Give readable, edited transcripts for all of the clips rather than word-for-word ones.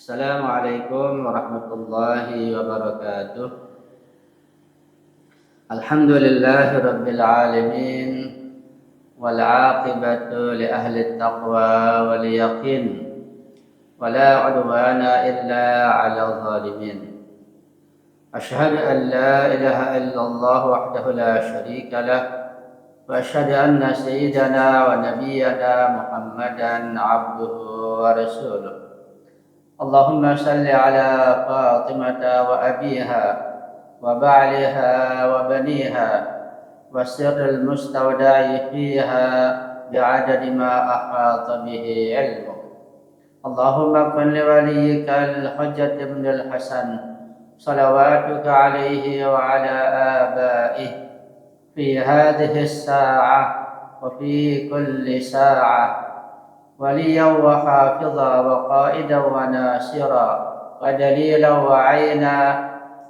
Assalamualaikum warahmatullahi wabarakatuh. Alhamdulillahi rabbil alamin wal aqibatu li ahli taqwa wal yaqin wa la udwana illa 'alal zalimin. Asyhadu an la ilaha illallah wahdahu la syarika lah wa asyhadu anna sayyidana wa nabiyyana Muhammadan 'abduhu wa rasuluh. Allahumma salli ala Fatimah wa abiha wa ba'liha wa baniha wa sirril mustawda'i fiha bi'adadi ma ahata bihi ilmu. Allahumma kun li waliyyika al-Hujjat ibn al-Hasan salawatuka alayhi wa ala abaihi fi hadhihi as-sa'ah wa fi kulli sa'ah وليا وحافظا وقائدا وناصرا ودليلا وعينا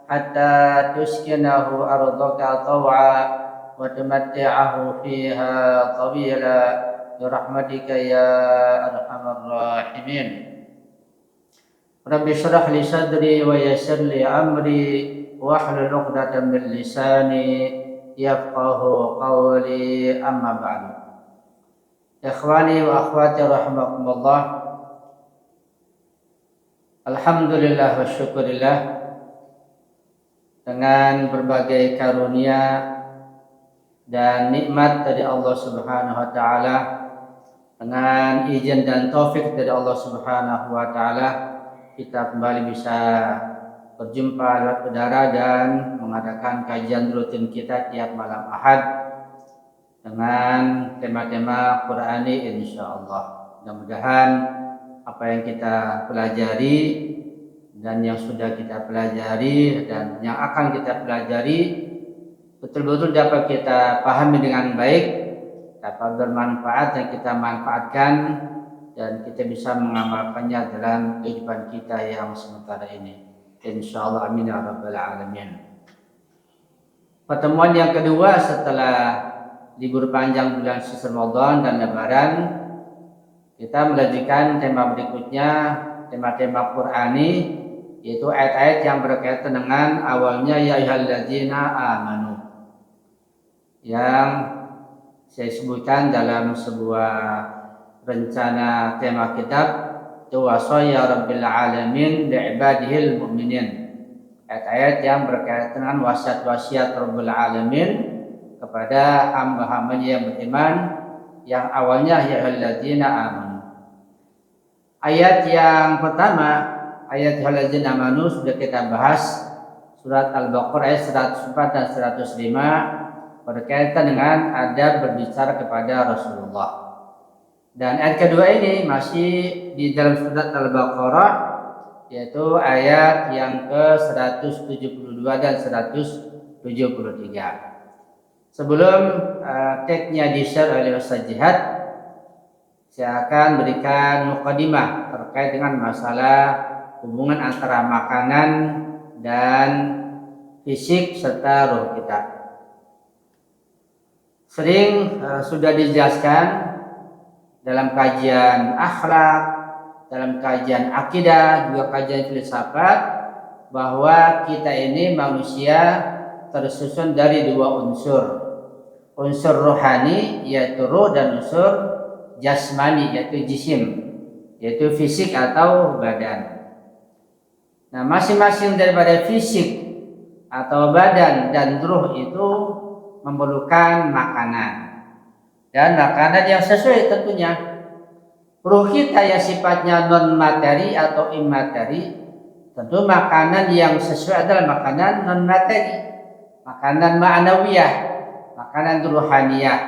حتى تسكنه أرضك طوعا وتمتعه فيها طويلا برحمتك يا أرحم الراحمين. رب اشرح لي صدري ويسر لي أمري واحلل عقدة من لساني يفقه قولي أما بعد. Ikhwani wa akhwati rahimakumullah. Alhamdulillah wa syukurillah, dengan berbagai karunia dan nikmat dari Allah Subhanahu wa taala, dengan izin dan taufik dari Allah Subhanahu wa taala, kita kembali bisa berjumpa lewat udara dan mengadakan kajian rutin kita tiap malam Ahad dengan tema-tema Qur'ani insyaallah. Mudah-mudahan apa yang kita pelajari dan yang sudah kita pelajari dan yang akan kita pelajari betul-betul dapat kita pahami dengan baik, dapat bermanfaat dan kita manfaatkan dan kita bisa mengamalkannya dalam kehidupan kita yang sementara ini insyaallah. Amin ya rabbal alamin. Pertemuan yang kedua setelah libur panjang bulan suci Ramadan dan Lebaran, kita melanjutkan tema berikutnya, tema-tema Qur'ani, yaitu ayat-ayat yang berkaitan dengan awalnya ya ayyuhalladzina amanu, yang saya sebutkan dalam sebuah rencana tema kitab Wasaya Rabbil Alamin li'ibadihil mu'minin. Ayat-ayat yang berkaitan dengan wasiat-wasiat Rabbil Alamin kepada hamba-hambanya yang beriman, yang awalnya ya ayyuhalladzina amanu. Ayat yang pertama, ayat ayyuhalladzina amanu sudah kita bahas, surat Al-Baqarah ayat 104 dan 105 berkaitan dengan adab berbicara kepada Rasulullah. Dan ayat kedua ini masih di dalam surat Al-Baqarah, yaitu ayat yang ke-172 dan 173. Sebelum teksnya di-share oleh Ustaz Jihad, saya akan berikan mukadimah terkait dengan masalah hubungan antara makanan dan fisik serta ruh kita. Sering sudah dijelaskan dalam kajian akhlak, dalam kajian akidah, juga kajian filsafat, bahwa kita ini manusia tersusun dari dua unsur. Unsur rohani yaitu ruh dan unsur jasmani yaitu jisim, yaitu fisik atau badan. Nah, masing-masing daripada fisik atau badan dan ruh itu memerlukan makanan, dan makanan yang sesuai tentunya. Ruh kita yang sifatnya non materi atau imateri, tentu makanan yang sesuai adalah makanan non materi, makanan ma'nawiyah, makanan ruhaniyah,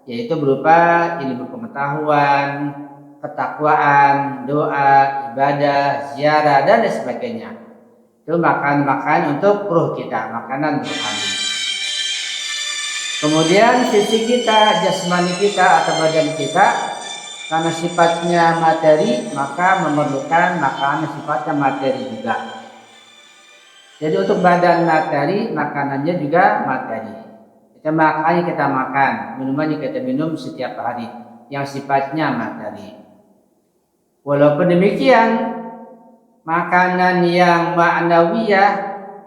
yaitu berupa ilmu pengetahuan, ketakwaan, doa, ibadah, ziarah dan lain sebagainya. Itu makan untuk ruh kita, makanan rohani. Kemudian fisik kita, jasmani kita atau badan kita, karena sifatnya materi, maka memerlukan makanan sifatnya materi juga. Jadi untuk badan materi, makanannya juga materi. Kita makannya kita makan, minumannya kita minum setiap hari, yang sifatnya materi. Walaupun demikian, makanan yang ma'nawiyah,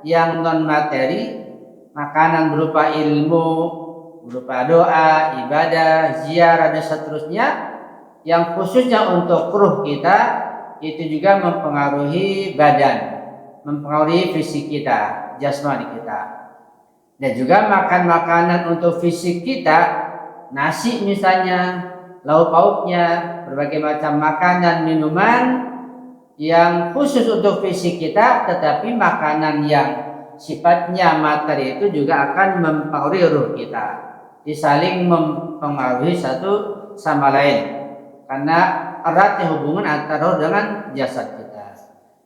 yang non materi, makanan berupa ilmu, berupa doa, ibadah, ziarah dan seterusnya, yang khususnya untuk ruh kita, itu juga mempengaruhi badan, mempengaruhi fisik kita, jasmani kita. Dan juga makan makanan untuk fisik kita, nasi misalnya, lauk pauknya, berbagai macam makanan, minuman yang khusus untuk fisik kita, tetapi makanan yang sifatnya materi itu juga akan mempengaruhi ruh kita. Disaling mempengaruhi satu sama lain karena eratnya hubungan antara roh dengan jasad kita.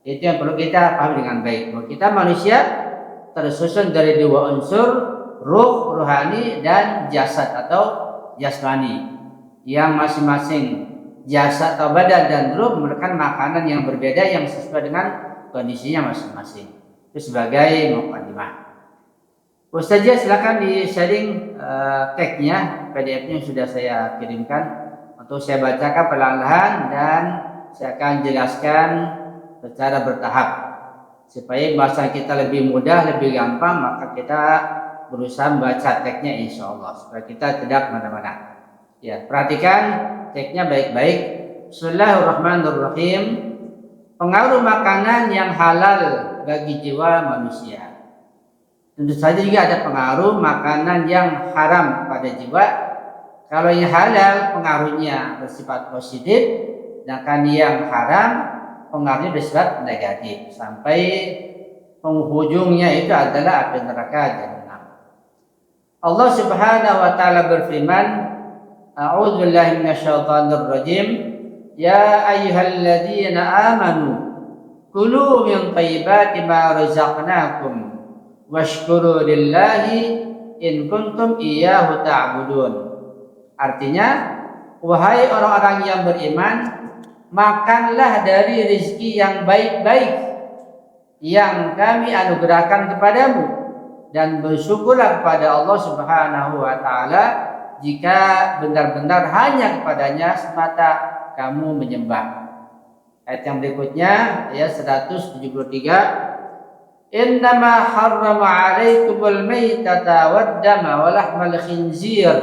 Itu yang perlu kita pahami dengan baik. Bahwa kita manusia tersusun dari dua unsur, ruh, rohani, dan jasad atau jasmani, yang masing-masing jasad atau badan dan ruh memerlukan makanan yang berbeda yang sesuai dengan kondisinya masing-masing. Itu sebagai mukadimah. Ustazah silakan di sharing tag-nya, PDF-nya yang sudah saya kirimkan untuk saya bacakan perlahan-lahan dan saya akan jelaskan secara bertahap supaya bahasa kita lebih mudah, lebih gampang. Maka kita berusaha membaca tag-nya insyaallah supaya kita tidak kemana-mana. Ya, perhatikan tag-nya baik-baik. Bismillahirrahmanirrahim. Pengaruh makanan yang halal bagi jiwa manusia. Tentu saja juga ada pengaruh makanan yang haram pada jiwa. Kalau yang halal pengaruhnya bersifat positif, sedangkan yang haram pengaruhnya bersifat negatif sampai penghujungnya itu adalah api neraka jahanam. Allah Subhanahu wa taala berfirman, A'udzubillahi minasyaitonir rajim. Ya ayyuhalladzina amanu kulu min thayyibati ma razaqnakum washkuru lillahi in kuntum iyyahu ta'budun. Artinya, wahai orang-orang yang beriman, makanlah dari rezeki yang baik-baik yang kami anugerahkan kepadamu dan bersyukurlah kepada Allah Subhanahu wa taala jika benar-benar hanya kepadanya semata kamu menyembah. Ayat yang berikutnya, ayat 173. Innama harrama 'alaikumul maitata wad-dama wa lahmal khinzir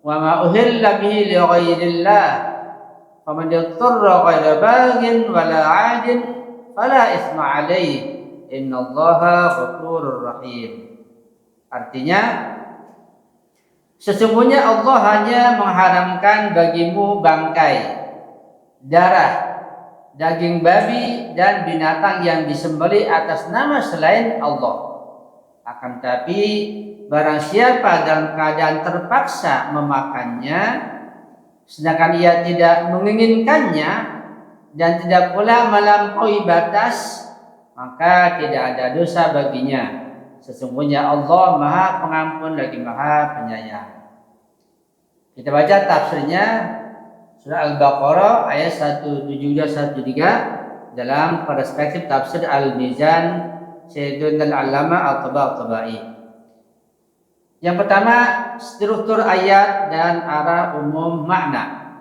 wa ma uhilla bihi li ghairillah faman yattara ghaira baghin wala 'adin fala isma 'alaihi innallaha ghafurur rahim. Artinya, sesungguhnya Allah hanya mengharamkan bagimu bangkai, darah, daging babi dan binatang yang disembelih atas nama selain Allah. Akan tetapi barang siapa dalam keadaan terpaksa memakannya sedangkan ia tidak menginginkannya dan tidak pula melampaui batas, maka tidak ada dosa baginya. Sesungguhnya Allah Maha Pengampun lagi Maha Penyayang. Kita baca tafsirnya surah Al-Baqarah ayat 172-173 dalam perspektif tafsir Al-Mizan Sayyidun Al-Allama Al-Tabatabai. Yang pertama, struktur ayat dan arah umum makna.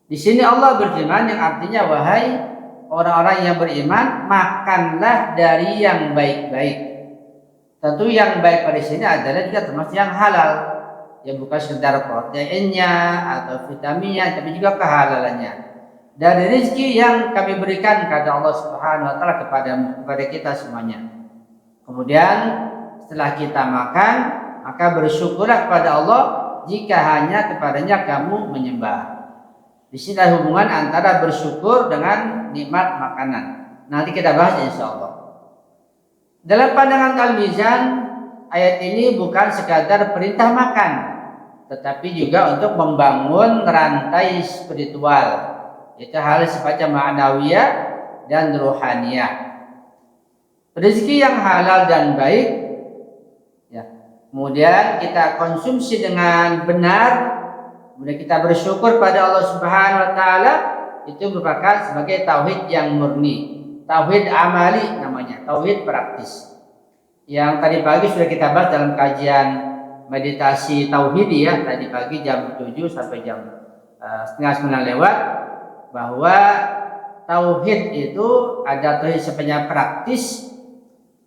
Di sini Allah berfirman yang artinya, wahai orang-orang yang beriman, makanlah dari yang baik-baik. Tentu yang baik pada sini adalah juga termasuk yang halal. Ya, bukan sekedar proteinnya atau vitaminnya, tapi juga kehalalannya. Dari rezeki yang kami berikan kepada Allah Subhanahu wa taala kepada kita semuanya. Kemudian setelah kita makan, maka bersyukurlah kepada Allah jika hanya kepadanya kamu menyembah. Di sini ada hubungan antara bersyukur dengan nikmat makanan. Nanti kita bahas insyaallah. Dalam pandangan Al-Mizan, ayat ini bukan sekadar perintah makan, tetapi juga untuk membangun rantai spiritual. Itu hal sifatnya ma'nawiyah dan ruhaniyah. Rezeki yang halal dan baik, ya, kemudian kita konsumsi dengan benar, kemudian kita bersyukur pada Allah Subhanahu wa taala, itu merupakan sebagai tauhid yang murni, tauhid amali namanya, tauhid praktis. Yang tadi pagi sudah kita bahas dalam kajian meditasi tauhid ya, tadi pagi jam 7 sampai jam setengah 9 lewat, bahwa tauhid itu ada tauhid sepenuhnya praktis,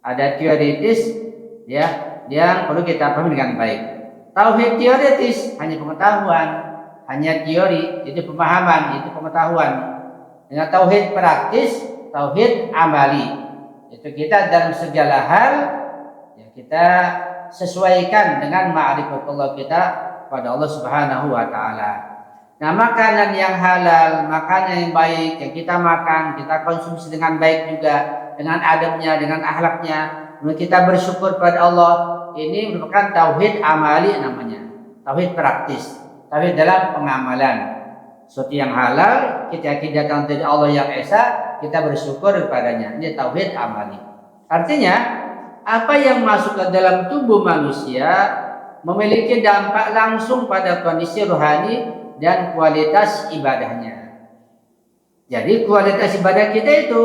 ada teoritis, ya, yang perlu kita pahami dengan baik. Tauhid teoritis hanya pengetahuan, hanya teori, itu pemahaman, itu pengetahuan. Dengan tauhid praktis, tauhid amali, itu kita dalam segala hal ya kita sesuaikan dengan ma'rifatullah kita pada Allah Subhanahu wa taala. Nah, makanan yang halal, makanan yang baik yang kita makan, kita konsumsi dengan baik juga, dengan adabnya, dengan akhlaknya, kita bersyukur pada Allah. Ini merupakan tauhid amali namanya, tauhid praktis, tauhid dalam pengamalan. Sesuatu yang halal kita datang dari Allah yang esa, kita bersyukur kepadanya. Ini tauhid amali. Artinya apa yang masuk ke dalam tubuh manusia memiliki dampak langsung pada kondisi rohani dan kualitas ibadahnya. Jadi kualitas ibadah kita itu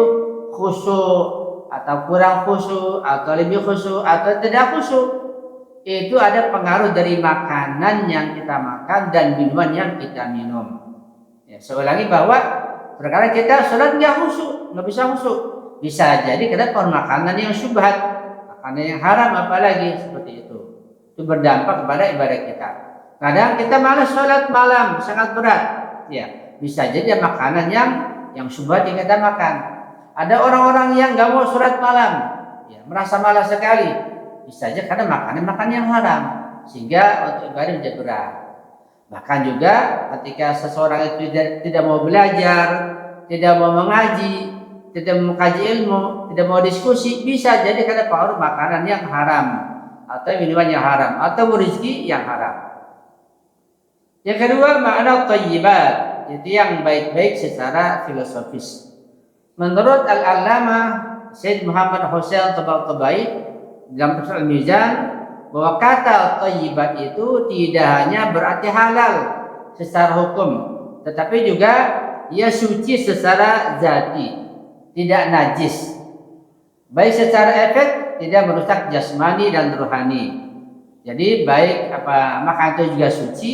khusyuk atau kurang khusyuk atau lebih khusyuk atau tidak khusyuk, itu ada pengaruh dari makanan yang kita makan dan minuman yang kita minum. Ya, saya ulangi bahwa terkadang kita sholat nggak khusyuk, nggak bisa khusyuk, bisa jadi kita makanan yang syubhat, makanan yang haram apalagi seperti itu berdampak kepada ibadah kita. Kadang kita malas sholat malam, sangat berat, ya bisa jadi makanan yang syubhat yang kita makan. Ada orang-orang yang nggak mau sholat malam, ya merasa malas sekali, bisa saja karena makan yang haram, sehingga untuk ibadah menjadi berat. Bahkan juga ketika seseorang itu tidak mau belajar, tidak mau mengaji, tidak mau mengkaji ilmu, tidak mau diskusi, bisa jadi karena pengaruh makanan yang haram atau minuman yang haram atau rezeki yang haram. Yang kedua, makna thayyibat, itu yang baik-baik secara filosofis. Menurut Al-Allamah Syed Muhammad Hussein Tabatabai dalam Fathul Mizan, bahwa kata thayyibat itu tidak hanya berarti halal secara hukum, tetapi juga ia suci secara zati, tidak najis, baik secara efek tidak merusak jasmani dan rohani. Jadi baik makanan itu juga suci,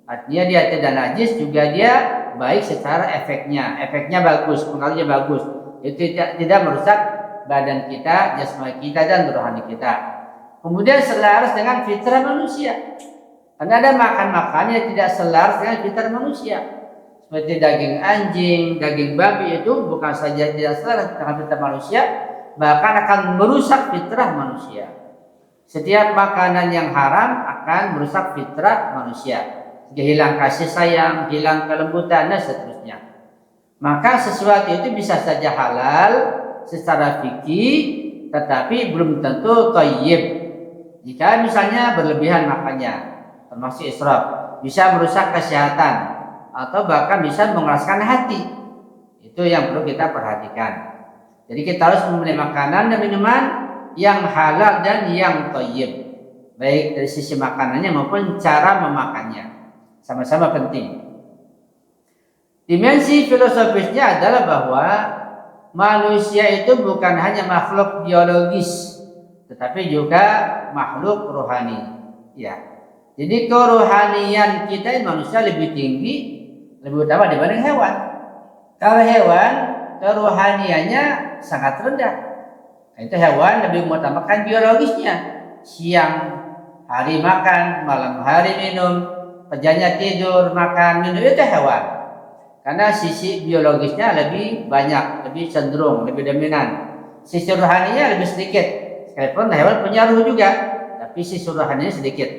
artinya dia tidak najis, juga dia baik secara efeknya bagus, pengaruhnya bagus, itu tidak merusak badan kita, jasmani kita dan rohani kita. Kemudian selaras dengan fitrah manusia. Karena ada makan-makan yang tidak selaras dengan fitrah manusia. Seperti daging anjing, daging babi itu bukan saja tidak selaras dengan fitrah manusia, bahkan akan merusak fitrah manusia. Setiap makanan yang haram akan merusak fitrah manusia. Hilang kasih sayang, hilang kelembutan dan seterusnya. Maka sesuatu itu bisa saja halal secara fikih, tetapi belum tentu thayyib. Jika misalnya berlebihan makannya, termasuk israf, bisa merusak kesehatan atau bahkan bisa mengeraskan hati. Itu yang perlu kita perhatikan. Jadi kita harus memilih makanan dan minuman yang halal dan yang thayyib, baik dari sisi makanannya maupun cara memakannya, sama-sama penting. Dimensi filosofisnya adalah bahwa manusia itu bukan hanya makhluk biologis, tetapi juga makhluk rohani. Ya, jadi kerohanian kita manusia lebih tinggi, lebih utama dibanding hewan. Kalau hewan kerohaniannya sangat rendah. Itu hewan lebih mengutamakan biologisnya. Siang hari makan, malam hari minum, kerjanya tidur, makan, minum, itu hewan. Karena sisi biologisnya lebih banyak, lebih cenderung, lebih dominan. Sisi rohaninya lebih sedikit. Sekalipun hewan punya ruh juga, tapi sisi rohaninya sedikit.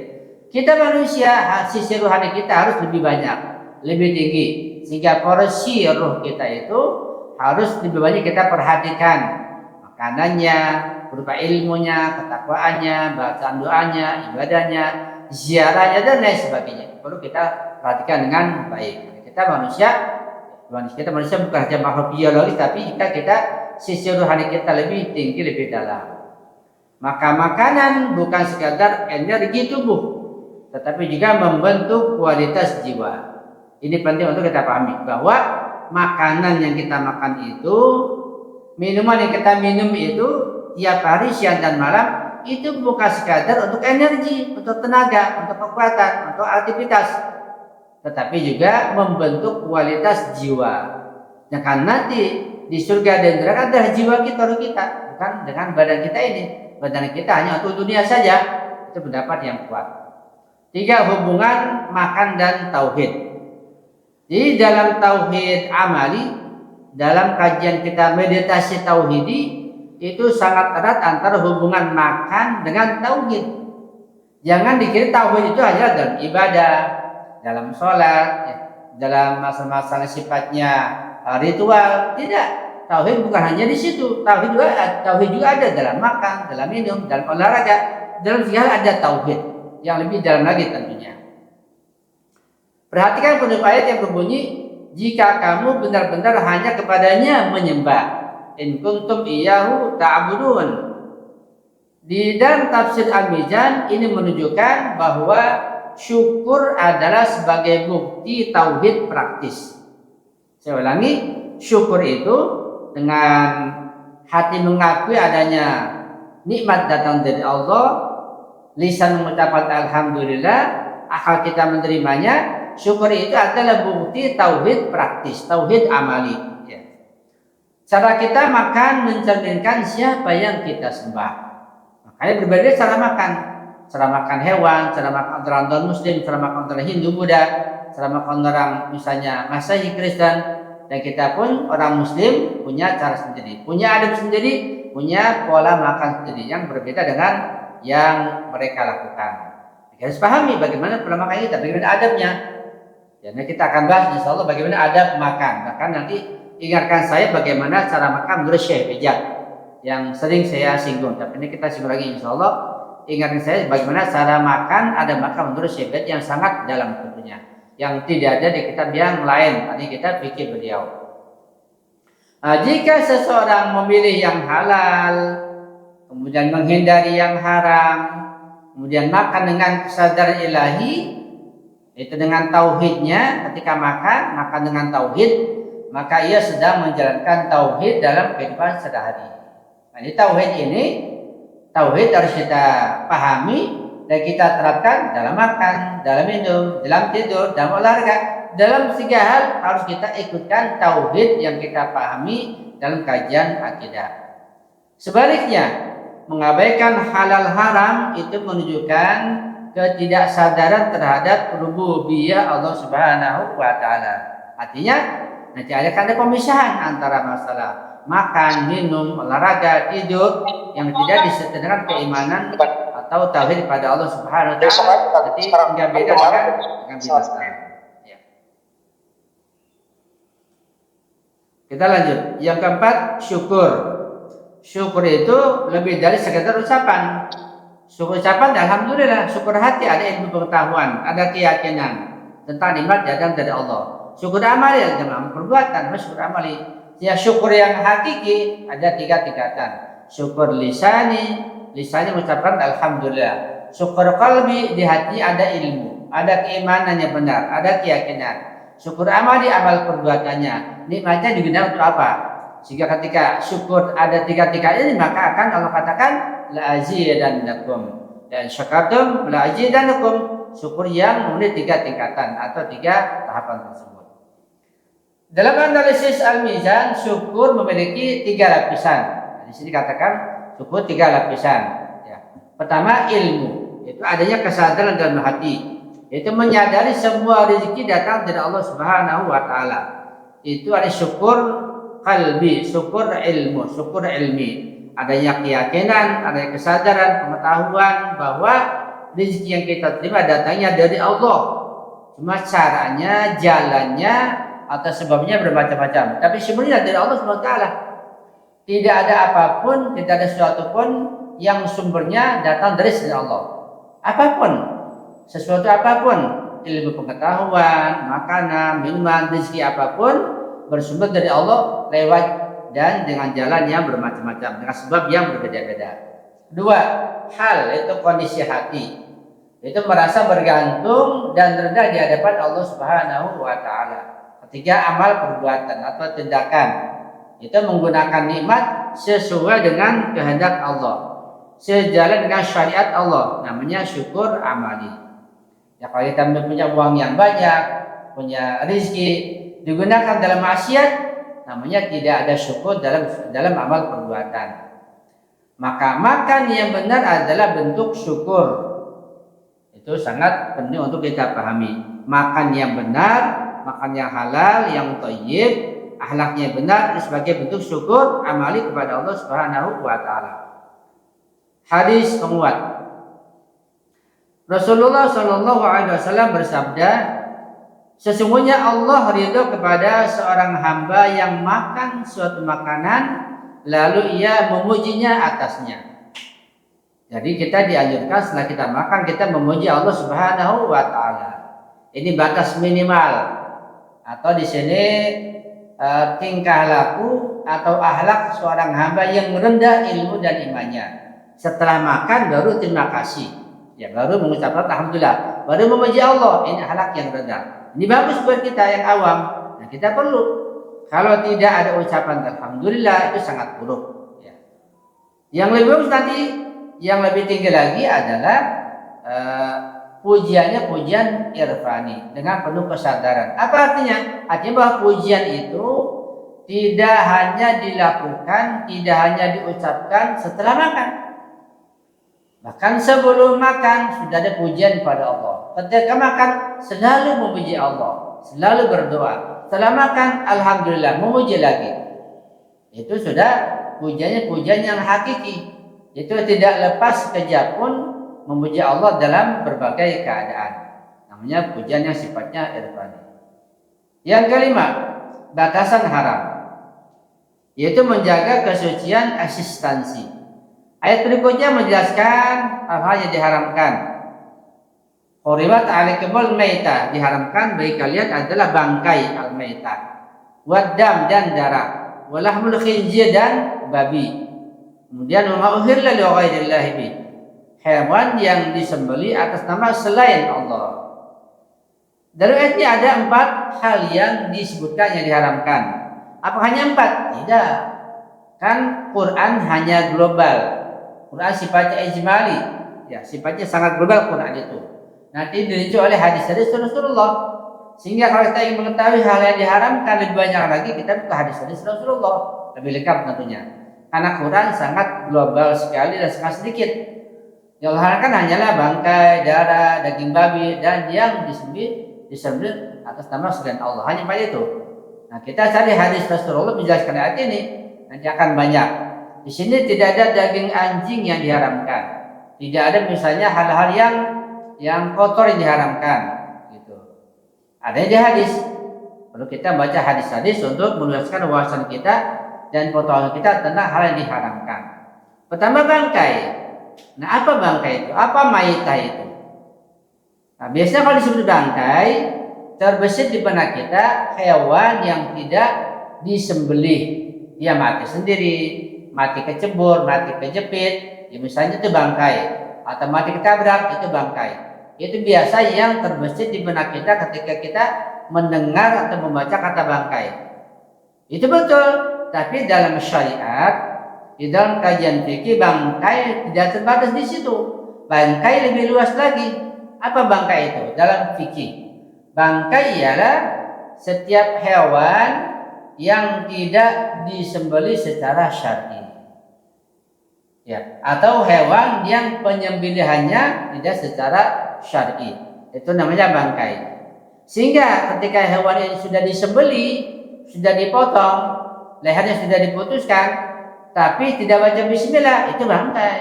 Kita manusia, sisi rohani kita harus lebih banyak, lebih tinggi, sehingga porsi ruh kita itu harus lebih banyak kita perhatikan. Makanannya, berupa ilmunya, ketakwaannya, bacaan doanya, ibadahnya, ziarahnya dan lain sebagainya. Perlu kita perhatikan dengan baik. Kita manusia bukan hanya makhluk biologis, tapi kita sisi rohani kita lebih tinggi, lebih dalam. Maka makanan bukan sekadar energi tubuh, tetapi juga membentuk kualitas jiwa. Ini penting untuk kita pahami bahwa makanan yang kita makan itu, minuman yang kita minum itu tiap hari siang dan malam, itu bukan sekadar untuk energi, untuk tenaga, untuk kekuatan, untuk aktivitas, tetapi juga membentuk kualitas jiwa. Yang nanti di surga dan neraka adalah jiwa kita, roh kita, bukan dengan badan kita ini. Badan kita hanya untuk dunia saja. Itu pendapat yang kuat. 3, hubungan makan dan tauhid. Di dalam tauhid amali, dalam kajian kita meditasi tauhidi, itu sangat erat antara hubungan makan dengan tauhid. Jangan dikira tauhid itu hanya dalam ibadah, dalam sholat, dalam masalah-masalah sifatnya ritual. Tidak, tauhid bukan hanya di situ. Tauhid juga ada dalam makan, dalam minum, dalam olahraga, dalam segala ada tauhid yang lebih dalam lagi tentunya. Perhatikan penutup ayat yang berbunyi, jika kamu benar-benar hanya kepadanya menyembah, in kuntum iyyahu ta'budun. Di dalam tafsir Al-Mizan ini menunjukkan bahwa syukur adalah sebagai bukti tauhid praktis. Saya ulangi, syukur itu dengan hati mengakui adanya nikmat datang dari Allah, lisan mengucapkan alhamdulillah, akal kita menerimanya. Syukur itu adalah bukti tauhid praktis, tauhid amali. Cara kita makan mencerminkan siapa yang kita sembah. Makanya berbeda cara makan. Cara makan hewan, cara makan orang non-muslim, cara makan orang Hindu, Buddha, cara makan orang misalnya Masehi, Kristen. Dan kita pun orang muslim punya cara sendiri, punya adab sendiri, punya pola makan sendiri yang berbeda dengan yang mereka lakukan. Kita harus pahami bagaimana pola makan kita, bagaimana adabnya. Jadi kita akan bahas insya Allah bagaimana adab makan. Bahkan nanti ingatkan saya bagaimana cara makan menurut Syekh Bijak yang sering saya singgung. Tapi ini kita singgung lagi insya Allah. Ingatkan saya bagaimana cara makan adab makan menurut Syekh Bijak yang sangat dalam tentunya, yang tidak ada di kitab yang lain. Tadi kita pikir beliau. Jika seseorang memilih yang halal, kemudian menghindari yang haram, kemudian makan dengan kesadaran ilahi, itu dengan tauhidnya, ketika makan dengan tauhid, maka ia sedang menjalankan tauhid dalam kehidupan sehari-hari. Nah, ini tauhid harus kita pahami dan kita terapkan dalam makan, dalam minum, dalam tidur, dalam olahraga, dalam segala hal harus kita ikutkan tauhid yang kita pahami dalam kajian akidah. Sebaliknya, mengabaikan halal haram itu menunjukkan ketidaksadaran terhadap rububiyah Allah Subhanahu wa taala. Artinya nanti ada pemisahan antara masalah makan, minum, olahraga, tidur yang tidak disertai dengan keimanan atau tauhid pada Allah Subhanahu wa taala. Jadi enggak beda dengan binatang. Ya. Kita lanjut. Yang keempat, syukur. Syukur itu lebih dari sekedar ucapan. Syukur ucapan alhamdulillah, syukur hati ada ilmu pengetahuan, ada keyakinan tentang nikmat datang dari Allah. Syukur amali dalam perbuatan, syukur amali. Ya, syukur yang hakiki ada 3 tingkatan. Syukur lisani mengucapkan alhamdulillah. Syukur qalbi, di hati ada ilmu, ada keimanan yang benar, ada keyakinan. Syukur amali, amal perbuatannya. Nikmatnya digunakan untuk apa? Sehingga ketika syukur ada 3 tingkatan ini, maka akan Allah katakan la azidannakum, dan syakartum la azidannakum, syukur yang memiliki 3 tingkatan atau 3 tahapan tersebut. Dalam analisis Al-Mizan, syukur memiliki 3 lapisan. Di sini katakan syukur 3 lapisan. Ya. Pertama, ilmu, itu adanya kesadaran dalam hati, itu menyadari semua rezeki datang dari Allah Subhanahu wa taala. Itu ada syukur qalbi, syukur ilmu, syukur ilmi. Adanya keyakinan, adanya kesadaran, pengetahuan bahwa rezeki yang kita terima datangnya dari Allah. Cuma caranya, jalannya, atau sebabnya bermacam-macam. Tapi sebenarnya dari Allah SWT. Tidak ada apapun, tidak ada sesuatu pun yang sumbernya datang dari sisi Allah. Apapun, sesuatu apapun, ilmu pengetahuan, makanan, minuman, rezeki apapun bersumber dari Allah lewat dan dengan jalan yang bermacam-macam, dengan sebab yang berbeda-beda. 2, hal itu kondisi hati. Itu merasa bergantung dan rendah di hadapan Allah Subhanahu wa taala. 3, amal perbuatan atau tindakan. Itu menggunakan nikmat sesuai dengan kehendak Allah, sejalan dengan syariat Allah, namanya syukur amali. Ya, kalau kita punya uang yang banyak, punya rezeki, digunakan dalam maksiat, namanya tidak ada syukur dalam amal perbuatan. Maka makan yang benar adalah bentuk syukur. Itu sangat penting untuk kita pahami. Makan yang benar, makan yang halal, yang thayyib, akhlaknya benar sebagai bentuk syukur amali kepada Allah Subhanahu wa taala. Hadis penguat. Rasulullah Shallallahu alaihi wasallam bersabda, sesungguhnya Allah ridho kepada seorang hamba yang makan suatu makanan lalu ia memujinya atasnya. Jadi kita dianjurkan setelah kita makan kita memuji Allah Subhanahu wa taala. Ini batas minimal atau di sini tingkah laku atau akhlak seorang hamba yang rendah ilmu dan imannya. Setelah makan baru terima kasih. Ya baru mengucapkan alhamdulillah, baru memuji Allah. Ini akhlak yang rendah. Ini bagus buat kita yang awam. Nah, kita perlu. Kalau tidak ada ucapan alhamdulillah itu sangat buruk. Ya. Yang lebih bagus nanti, yang lebih tinggi lagi adalah pujiannya pujian irfani dengan penuh kesadaran. Apa artinya? Artinya bahwa pujian itu tidak hanya dilakukan, tidak hanya diucapkan setelah makan. Bahkan sebelum makan sudah ada pujian pada Allah. Ketika makan selalu memuji Allah, selalu berdoa. Setelah makan alhamdulillah memuji lagi. Itu sudah pujiannya pujian yang hakiki. Itu tidak lepas sekejap pun memuji Allah dalam berbagai keadaan. Namanya pujian yang sifatnya irfani. Yang kelima, batasan haram, yaitu menjaga kesucian eksistensi. Ayat berikutnya menjelaskan hal-hal yang diharamkan. Hurimat alaikumul maitah, diharamkan bagi kalian adalah bangkai al-maitah, waddam dan darah, walahmul khinzir dan babi. Kemudian wa uhilla li ghairillahi bi, hewan yang disembeli atas nama selain Allah. Dari ayat ini ada 4 hal yang disebutkan yang diharamkan. Apa hanya 4? Tidak. Kan Quran hanya global. Quran sifatnya ijmali, ya sifatnya sangat global Quran itu. Nanti dirinci oleh hadis-hadis Rasulullah. Sehingga kalau kita ingin mengetahui hal yang diharamkan lebih banyak lagi, kita buka hadis-hadis Rasulullah lebih lengkap tentunya. Karena Quran sangat global sekali dan sangat sedikit. Yang diharamkan hanyalah bangkai, darah, daging babi dan yang disembelih atas nama selain Allah. Hanya pada itu. Nah kita cari hadis Rasulullah menjelaskan ayat ini, nanti akan banyak. Di sini tidak ada daging anjing yang diharamkan. Tidak ada misalnya hal-hal yang kotor yang diharamkan. Gitu. Ada di hadis. Perlu kita baca hadis-hadis untuk meluaskan wawasan kita dan pengetahuan kita tentang hal yang diharamkan. Pertama bangkai. Nah apa bangkai itu? Apa maitah itu? Nah biasanya kalau disebut bangkai, terbesit di benak kita hewan yang tidak disembelih. Dia mati sendiri, mati kecebur, mati kejepit, ya misalnya itu bangkai, atau mati ketabrak itu bangkai. Itu biasa yang terbesit di benak kita ketika kita mendengar atau membaca kata bangkai. Itu betul, tapi dalam syariat, di dalam kajian fikih bangkai tidak terbatas di situ. Bangkai lebih luas lagi. Apa bangkai itu? Dalam fikih, bangkai ialah setiap hewan yang tidak disembelih secara syar'i. Ya, atau hewan yang penyembelihannya tidak secara syar'i. Itu namanya bangkai. Sehingga ketika hewan ini sudah disembelih, sudah dipotong, lehernya sudah diputuskan, tapi tidak baca bismillah, itu bangkai.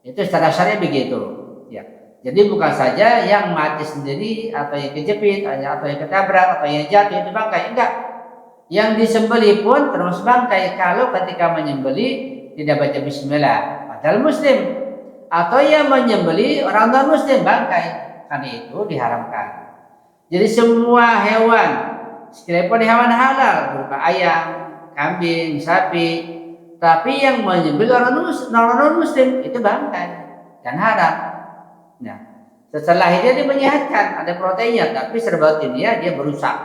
Itu secara syar'i begitu. Ya. Jadi bukan saja yang mati sendiri atau yang kejepit atau yang ketabrak atau yang jatuh itu bangkai, enggak. Yang disembelih pun termasuk bangkai kalau ketika menyembelih tidak baca bismillah padahal muslim, atau yang menyembelih orang non muslim bangkai, karena itu diharamkan. Jadi semua hewan sekalipun hewan halal berupa ayam, kambing, sapi, tapi yang menyembelih orang non muslim itu bangkai dan haram. Nah setelah itu dia menyehatkan, ada proteinnya, tapi serbatinnya dia merusak,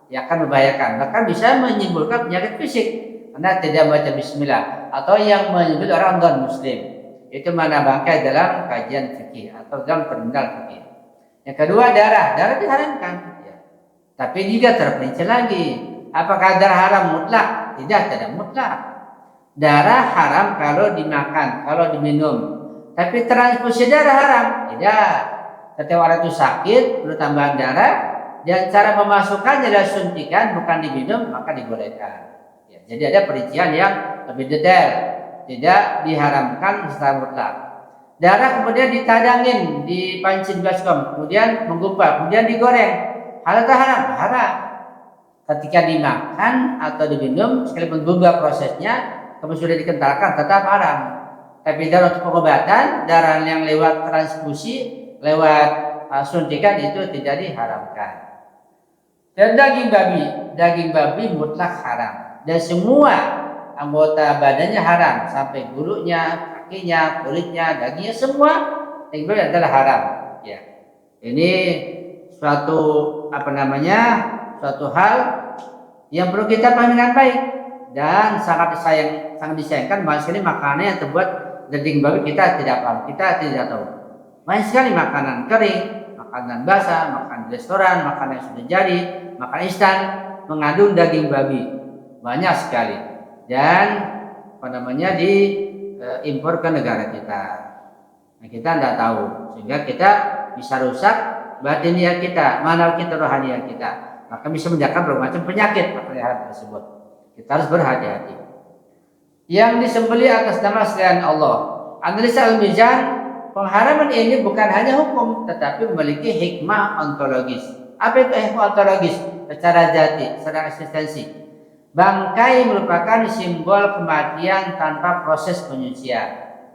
ya akan membahayakan, bahkan bisa menimbulkan penyakit fisik karena tidak baca bismillah, atau yang menyebut orang non muslim. Itu mana bangkai dalam kajian fikih atau dalam peninggal fikih. Yang kedua darah diharamkan, ya. Tapi juga terperinci lagi Apakah darah haram mutlak? Tidak mutlak. Darah haram kalau dimakan, kalau diminum. Tapi transfusi darah haram? Tidak. Ketika orang itu sakit, perlu tambahan darah, dan cara memasukkannya adalah suntikan, bukan diminum, maka dibolehkan. Ya, jadi ada perincian yang lebih detail. Tidak diharamkan secara mutlak. Darah kemudian ditadangin di pancing baskom, kemudian menggumpal, kemudian digoreng. Halal atau haram? Haram. Ketika dimakan atau diminum, sekalipun berubah prosesnya, kemudian sudah dikentalkan, tetap haram. Tapi darah untuk pengobatan, darah yang lewat transfusi, lewat suntikan itu tidak diharamkan. Dan daging babi mutlak haram. Dan semua anggota badannya haram, sampai bulunya, kakinya, kulitnya, dagingnya, semua daging babi adalah haram. Ya, ini suatu suatu hal yang perlu kita pahami dengan baik dan sangat disayangkan banyak sekali makanan yang terbuat daging babi kita tidak paham, kita tidak tahu. Banyak sekali makanan kering, makanan basah, makanan restoran, makanan yang sudah jadi, makanan instan mengandung daging babi banyak sekali dan diimpor ke negara kita. Nah, kita tidak tahu sehingga kita bisa rusak batiniah kita, manawi kita, rohaniah kita. Maka bisa mendatangkan berbagai macam penyakit makanan tersebut. Kita harus berhati-hati. Yang disembelih atas nama selain Allah. Analisa al-mizan, pengharaman ini bukan hanya hukum, tetapi memiliki hikmah ontologis. Apa itu hikmah ontologis? Secara jati, secara eksistensi. Bangkai merupakan simbol kematian tanpa proses penyucian.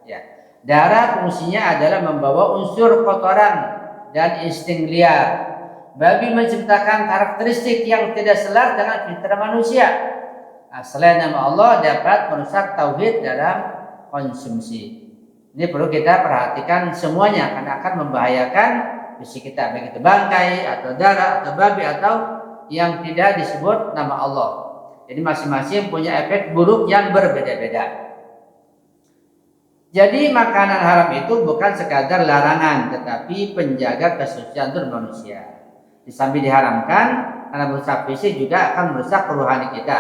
Ya. Darah fungsinya adalah membawa unsur kotoran dan insting liar. Babi menciptakan karakteristik yang tidak selar dengan fitrah manusia. Nah, selain nama Allah dapat merusak tauhid dalam konsumsi. Ini perlu kita perhatikan semuanya karena akan membahayakan fisik kita, baik itu bangkai atau darah atau babi atau yang tidak disebut nama Allah. Jadi masing-masing punya efek buruk yang berbeda-beda. Jadi makanan haram itu bukan sekadar larangan, tetapi penjaga kesucian untuk manusia. Disambil diharamkan karena merusak fisik juga akan merusak rohani kita.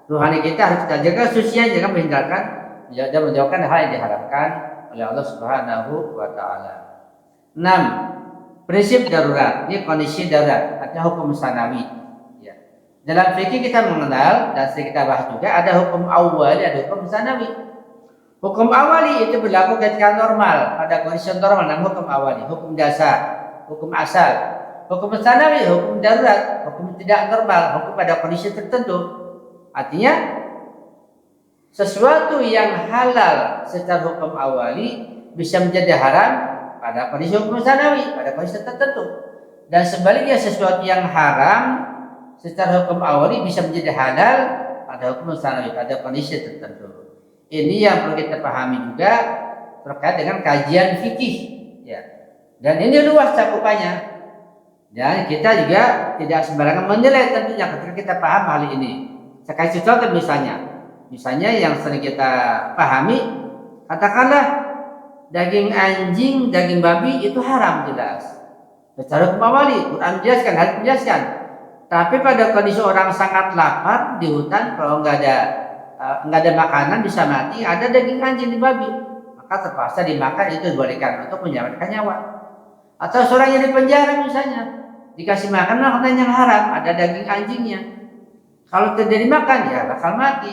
Rohani kita harus kita jaga kesucian, jangan menjauhkan hal yang diharamkan oleh Allah Subhanahu wa taala. 6. Prinsip darurat. Ini kondisi darurat, artinya hukum sanawi. Ya. Dalam fikih kita mengenal dan sering kita bahas juga ada hukum awali, ada hukum sanawi. Hukum awali itu berlaku ketika normal, pada kondisi normal, namanya hukum awali, hukum dasar, hukum asal. Hukum sanawi, hukum darurat, hukum tidak normal, hukum pada kondisi tertentu. Artinya sesuatu yang halal secara hukum awali bisa menjadi haram pada kondisi hukum sanawi, pada kondisi tertentu. Dan sebaliknya sesuatu yang haram secara hukum awali bisa menjadi halal pada hukum sanawi, pada kondisi tertentu. Ini yang perlu kita pahami juga terkait dengan kajian fikih. Ya. Dan ini luas cakupannya. Dan kita juga tidak sembarangan menilai tentunya ketika kita paham hal ini. Saya kasih contoh misalnya yang sering kita pahami, katakanlah daging anjing, daging babi itu haram jelas. Secara hukum awali, Quran menjelaskan, hadis menjelaskan. Tapi pada kondisi orang sangat lapar di hutan, kalau nggak ada makanan bisa mati, ada daging anjing di babi, maka terpaksa dimakan, itu dibolehkan untuk menyelamatkan nyawa. Atau seorang yang di penjara misalnya dikasih makan makanan yang haram, ada daging anjingnya. Kalau tidak dimakan ya bakal mati.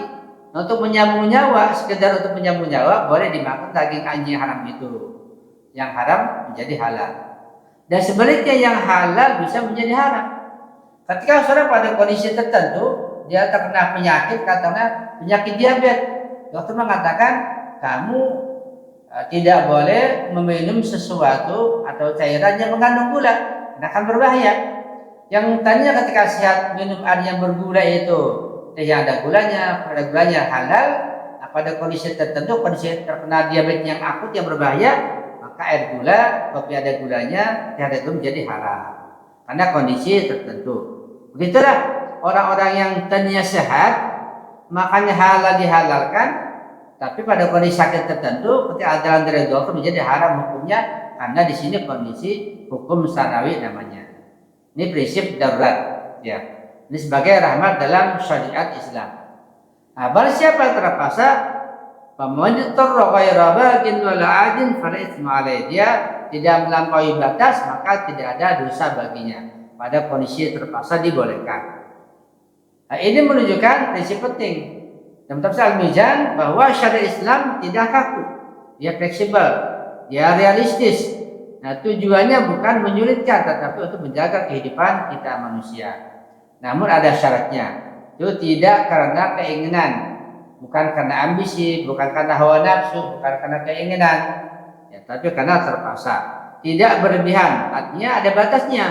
Untuk menyambung nyawa, sekedar untuk menyambung nyawa, boleh dimakan daging anjing haram itu. Yang haram menjadi halal. Dan sebaliknya yang halal bisa menjadi haram. Ketika seorang pada kondisi tertentu, dia terkena penyakit, katakanlah penyakit diabetes, dokter mengatakan kamu tidak boleh meminum sesuatu atau cairan yang mengandung gula. Akan berbahaya. Yang tadinya ketika sehat minum air yang bergula itu yang ada gulanya halal. Nah, pada kondisi tertentu, kondisi terkena diabetes yang akut yang berbahaya, maka air gula, kopi ada gulanya, itu menjadi haram karena kondisi tertentu. Begitulah orang-orang yang tadinya sehat makanya halal dihalalkan, tapi pada kondisi sakit tertentu ketika ajaran dari dokter menjadi haram hukumnya. Karena di sini kondisi hukum sanawi namanya. Ini prinsip darurat, ya. Ini sebagai rahmat dalam syariat Islam. Nah, barang siapa terpaksa, faman yutarra ghaira bagin wala adin fala itsma alaihi, dia tidak melampaui batas maka tidak ada dosa baginya. Pada kondisi terpaksa dibolehkan. Nah, ini menunjukkan prinsip penting dalam tafsir Al-Mizan bahwa syariat Islam tidak kaku, dia fleksibel, dia realistis. Nah, tujuannya bukan menyulitkan tetapi untuk menjaga kehidupan kita manusia. Namun ada syaratnya. Itu tidak karena keinginan, bukan karena ambisi, bukan karena hawa nafsu, bukan karena keinginan, ya, tapi karena terpaksa. Tidak berlebihan, artinya ada batasnya.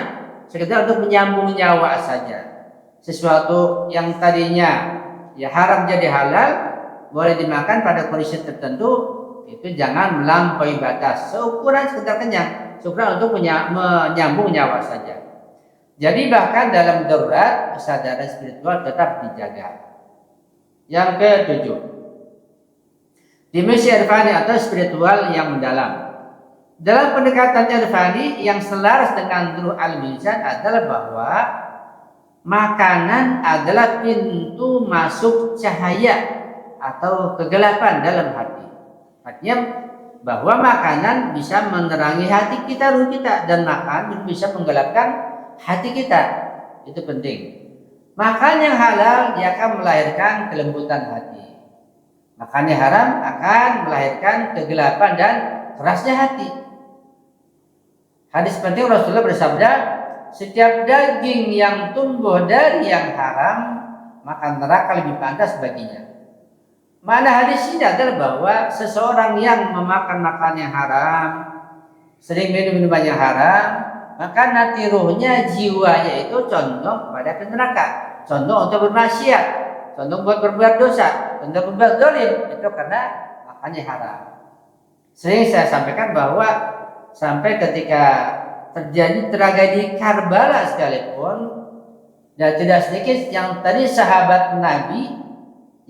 Sekedar untuk menyambung nyawa saja. Sesuatu yang tadinya ya haram jadi halal, boleh dimakan pada kondisi tertentu, itu jangan melampaui batas. Seukuran sekedar kenyang, seukuran untuk menyambung nyawa saja. Jadi bahkan dalam darurat kesadaran spiritual tetap dijaga. Yang ketujuh, dimensi irfani atau spiritual yang mendalam. Dalam pendekatan irfani yang selaras dengan Ruh Al-Mizan adalah bahwa makanan adalah pintu masuk cahaya atau kegelapan dalam hati. Artinya bahwa makanan bisa menerangi hati kita, ruh kita, dan makan bisa menggelapkan hati kita. Itu penting. Makan yang halal dia akan melahirkan kelembutan hati. Makan yang haram akan melahirkan kegelapan dan kerasnya hati. Hadis penting Rasulullah bersabda, setiap daging yang tumbuh dari yang haram, maka neraka lebih pantas baginya. Mana hadis ini adalah bahwa seseorang yang memakan makanan yang haram, sering minum minuman yang haram, maka nanti ruhnya, jiwanya itu condong kepada neraka, condong untuk bermaksiat, condong buat berbuat dosa, condong berbuat zalim, itu karena makannya haram. Sering saya sampaikan bahwa sampai ketika terjadi tragedi Karbala sekalipun, dan tidak sedikit yang tadi sahabat Nabi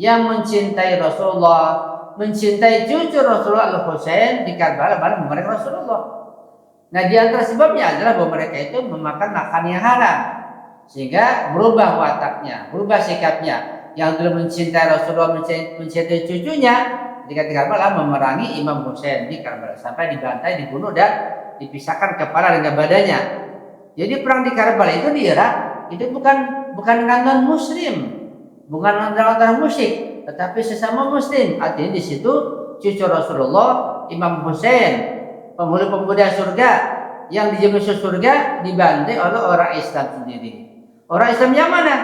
yang mencintai Rasulullah, mencintai cucu Rasulullah Al-Husain di Karbala, malah memerangi Rasulullah. Nah, di antara sebabnya adalah bahwa mereka itu memakan makanan yang haram, sehingga berubah wataknya, berubah sikapnya. Yang dulu mencintai Rasulullah, mencintai cucunya, ketika di Karbala memerangi Imam Husain di Karbala sampai dibantai, dibunuh dan dipisahkan kepala dengan badannya. Jadi perang di Karbala itu di Irak itu bukan dengan non Muslim, bukan antara musyrik, tetapi sesama Muslim. Artinya di situ cucu Rasulullah, Imam Husain, penghulu pemuda surga yang dijamin surga, dibantai oleh orang Islam sendiri. Orang Islam yang mana?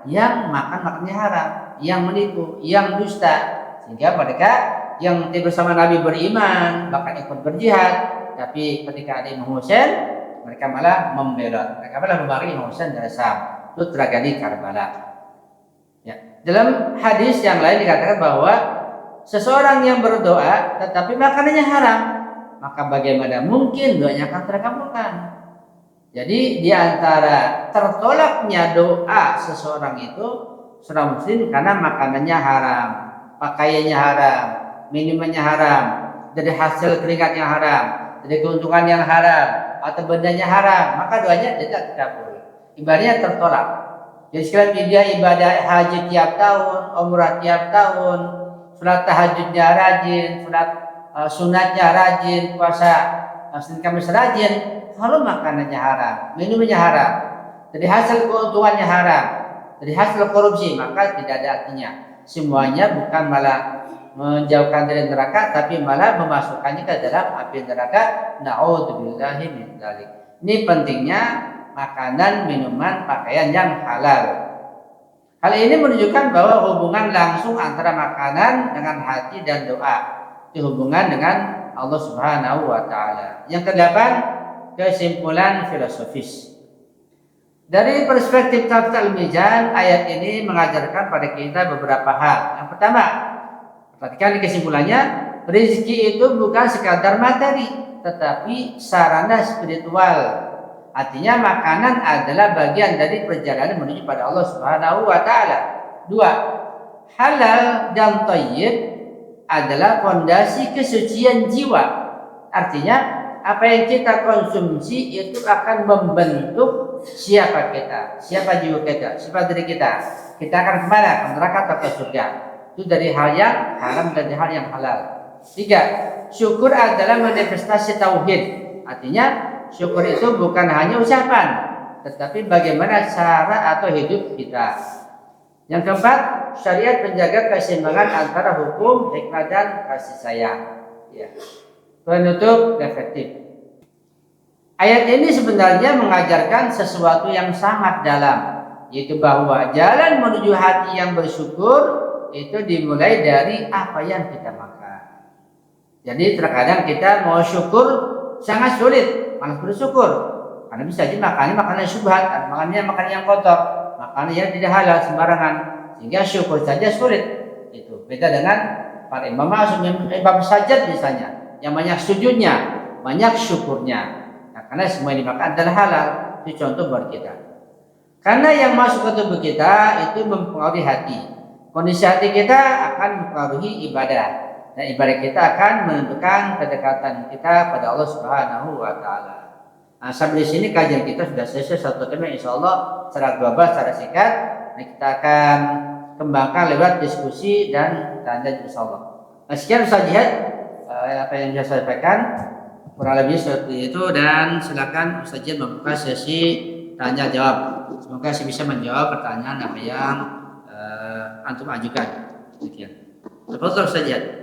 Yang makan makannya haram, yang menipu, yang dusta, sehingga mereka yang bersama Nabi beriman bahkan ikut berjihad, tapi ketika ada Imam Husain mereka malah membela, mereka malah memerangi Imam Husain dari Syam. Itu tragedi Karbala. Ya. Dalam hadis yang lain dikatakan bahwa seseorang yang berdoa tetapi makanannya haram, maka bagaimana mungkin doanya akan terkabulkan? Jadi di antara tertolaknya doa seseorang itu seorang muslim karena makanannya haram, pakaiannya haram, minumannya haram, dari hasil keringatnya haram, dari keuntungan yang haram, atau bendanya haram, maka doanya tidak terkabul, ibadahnya tertolak. Jadi sekalian dia ibadah haji tiap tahun, umrah tiap tahun, sholat tahajudnya rajin, sholat sunatnya rajin, puasa Senin Kamis rajin, kalau makanannya haram, minumannya haram, dari hasil keuntungannya haram, dari hasil korupsi, maka tidak ada artinya. Semuanya bukan malah menjauhkan dari neraka, tapi malah memasukkannya ke dalam api neraka. Na'udzubillahi min dzalik. Ini pentingnya makanan, minuman, pakaian yang halal. Hal ini menunjukkan bahwa hubungan langsung antara makanan dengan hati dan doa, itu hubungan dengan Allah Subhanahu wa taala. Yang kedelapan, kesimpulan filosofis. Dari perspektif tafsir Al-Mizan, ayat ini mengajarkan pada kita beberapa hal. Yang pertama, perhatikan kesimpulannya, rezeki itu bukan sekadar materi, tetapi sarana spiritual. Artinya makanan adalah bagian dari perjalanan menuju pada Allah Subhanahu wa taala. Dua, halal dan thayyib adalah fondasi kesucian jiwa. Artinya apa yang kita konsumsi itu akan membentuk siapa kita, siapa jiwa kita, siapa diri kita. Kita akan kemana? Ke neraka atau ke surga? Itu dari hal yang haram dan dari hal yang halal. 3. Syukur adalah manifestasi tauhid. Artinya syukur itu bukan hanya ucapan, tetapi bagaimana cara atau hidup kita. Yang keempat, syariat menjaga keseimbangan antara hukum, hikmah dan kasih sayang. Ya. Penutup efektif. Ayat ini sebenarnya mengajarkan sesuatu yang sangat dalam, yaitu bahwa jalan menuju hati yang bersyukur itu dimulai dari apa yang kita makan. Jadi terkadang kita mau syukur sangat sulit, malas bersyukur, karena bisa aja makanan syubhat, makanan yang kotor, makanan yang tidak halal sembarangan, sehingga syukur saja sulit. Itu beda dengan para imam sajad misalnya, yang banyak sujudnya, banyak syukurnya. Nah, karena semua yang dimakan adalah halal. Itu contoh buat kita. Karena yang masuk ke tubuh kita itu mempengaruhi hati. Kondisi hati kita akan mempengaruhi ibadah, dan ibadah kita akan menentukan kedekatan kita pada Allah Subhanahu wa taala. Nah, sampai di sini kajian kita sudah selesai satu tema, insyaallah secara global, secara singkat. Nah, kita akan kembangkan lewat diskusi dan tanya insyaallah. Nah, sekian Ustaz Jihad apa yang saya sampaikan kurang lebih seperti itu, dan silakan Ustaz Jihad membuka sesi tanya jawab. Semoga saya bisa menjawab pertanyaan apa yang antum ajukan. Sekian. Tafadhol Ustaz Jihad.